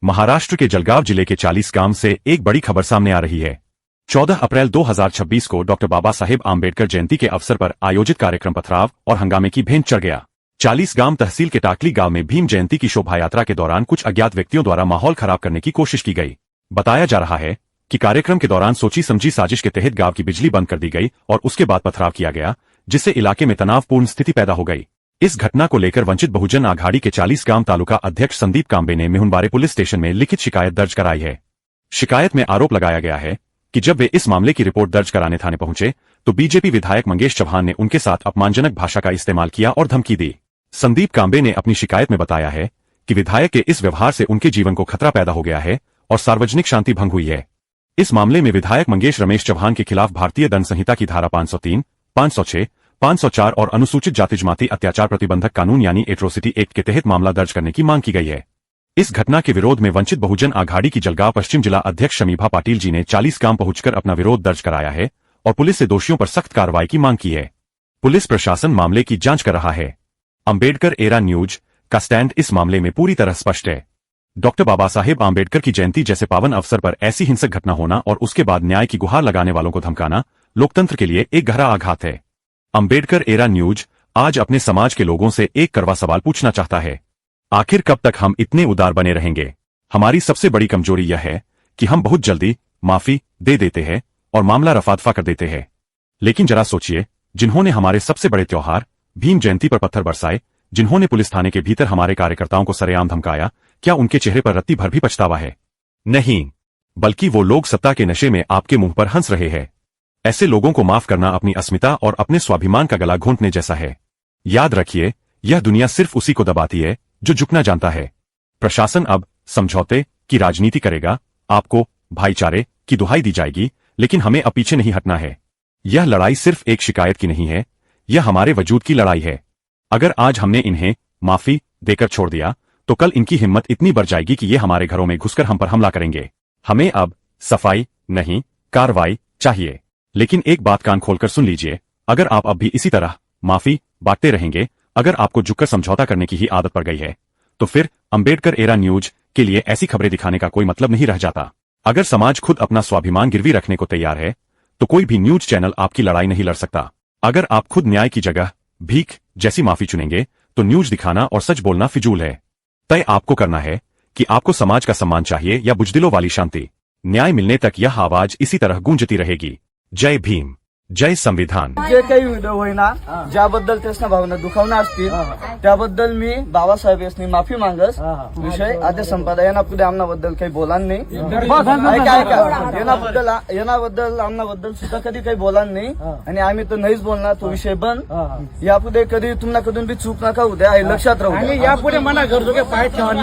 महाराष्ट्र के जलगांव जिले के 40 गांव से एक बड़ी खबर सामने आ रही है। 14 अप्रैल 2026 को डॉक्टर बाबा साहेब आम्बेडकर जयंती के अवसर पर आयोजित कार्यक्रम पथराव और हंगामे की भेंट चढ़ गया। 40 गांव तहसील के टाकली गांव में भीम जयंती की शोभा यात्रा के दौरान कुछ अज्ञात व्यक्तियों द्वारा माहौल खराब करने की कोशिश की गई। बताया जा रहा है कि कार्यक्रम के दौरान सोची समझी साजिश के तहत गांव की बिजली बंद कर दी गई और उसके बाद पथराव किया गया, जिससे इलाके में तनावपूर्ण स्थिति पैदा हो गई। इस घटना को लेकर वंचित बहुजन आघाड़ी के 40 गांव तालुका अध्यक्ष संदीप कांबे ने मेहुनबारे पुलिस स्टेशन में लिखित शिकायत दर्ज कराई है। शिकायत में आरोप लगाया गया है कि जब वे इस मामले की रिपोर्ट दर्ज कराने थाने पहुंचे तो बीजेपी विधायक मंगेश चौहान ने उनके साथ अपमानजनक भाषा का इस्तेमाल किया और धमकी दी। संदीप कांबे ने अपनी शिकायत में बताया है कि विधायक के इस व्यवहार से उनके जीवन को खतरा पैदा हो गया है और सार्वजनिक शांति भंग हुई है। इस मामले में विधायक मंगेश रमेश चौहान के खिलाफ भारतीय दंड संहिता की धारा 503, 506, 504 और अनुसूचित जाति जमाती अत्याचार प्रतिबंधक कानून यानी एट्रोसिटी एक्ट के तहत मामला दर्ज करने की मांग की गई है। इस घटना के विरोध में वंचित बहुजन आघाड़ी की जलगांव पश्चिम जिला अध्यक्ष शमीभा पाटिल जी ने 40 गांव पहुंचकर अपना विरोध दर्ज कराया है और पुलिस से दोषियों पर सख्त कार्रवाई की मांग की है। पुलिस प्रशासन मामले की जांच कर रहा है। अंबेडकर एरा न्यूज का स्टैंड इस मामले में पूरी तरह स्पष्ट है। डॉक्टर बाबा साहेब आम्बेडकर की जयंती जैसे पावन अवसर पर ऐसी हिंसक घटना होना और उसके बाद न्याय की गुहार लगाने वालों को धमकाना लोकतंत्र के लिए एक गहरा आघात है। अंबेडकर एरा न्यूज आज अपने समाज के लोगों से एक कड़वा सवाल पूछना चाहता है। आखिर कब तक हम इतने उदार बने रहेंगे? हमारी सबसे बड़ी कमजोरी यह है कि हम बहुत जल्दी माफी दे देते हैं और मामला रफा-दफा कर देते हैं। लेकिन जरा सोचिए, जिन्होंने हमारे सबसे बड़े त्योहार भीम जयंती पर पत्थर बरसाए, जिन्होंने पुलिस थाने के भीतर हमारे कार्यकर्ताओं को सरेआम धमकाया, क्या उनके चेहरे पर रत्ती भर भी पछतावा है? नहीं, बल्कि वो लोग सत्ता के नशे में आपके मुंह पर हंस रहे हैं। ऐसे लोगों को माफ करना अपनी अस्मिता और अपने स्वाभिमान का गला घोंटने जैसा है। याद रखिए, यह दुनिया सिर्फ उसी को दबाती है जो झुकना जानता है। प्रशासन अब समझौते की राजनीति करेगा, आपको भाईचारे की दुहाई दी जाएगी, लेकिन हमें अब पीछे नहीं हटना है। यह लड़ाई सिर्फ एक शिकायत की नहीं है, यह हमारे वजूद की लड़ाई है। अगर आज हमने इन्हें माफी देकर छोड़ दिया तो कल इनकी हिम्मत इतनी बढ़ जाएगी कि ये हमारे घरों में घुसकर हम पर हमला करेंगे। हमें अब सफाई नहीं, कार्रवाई चाहिए। लेकिन एक बात कान खोलकर सुन लीजिए, अगर आप अब भी इसी तरह माफी बांटते रहेंगे, अगर आपको झुककर समझौता करने की ही आदत पड़ गई है, तो फिर अंबेडकर एरा न्यूज के लिए ऐसी खबरें दिखाने का कोई मतलब नहीं रह जाता। अगर समाज खुद अपना स्वाभिमान गिरवी रखने को तैयार है तो कोई भी न्यूज चैनल आपकी लड़ाई नहीं लड़ सकता। अगर आप खुद न्याय की जगह भीख जैसी माफी चुनेंगे तो न्यूज दिखाना और सच बोलना फिजूल है। तय आपको करना है कि आपको समाज का सम्मान चाहिए या बुजदिलों वाली शांति। न्याय मिलने तक यह आवाज इसी तरह गूंजती रहेगी। जय भीम, जय संविधान। जे काही व्हिडिओ होईना ज्याबद्दल त्यासना भावना दुखावना असतील त्याबद्दल मी बाबासाहेब यांनी माफी मागस। विषय आद्य संपादक यांनापुढे आमनाबद्दल काही बोलान नाही। येनाबद्दल आमनाबद्दल सुद्धा कधी काही बोलान नाही आणि आम्ही तर नाहीच बोलणार। तो विषय बंद। यापुढे कधी तुमच्याकडून बी चूक नका उद्या हे लक्षात राहू। यापुढे मना गरजो पाय ठेवणे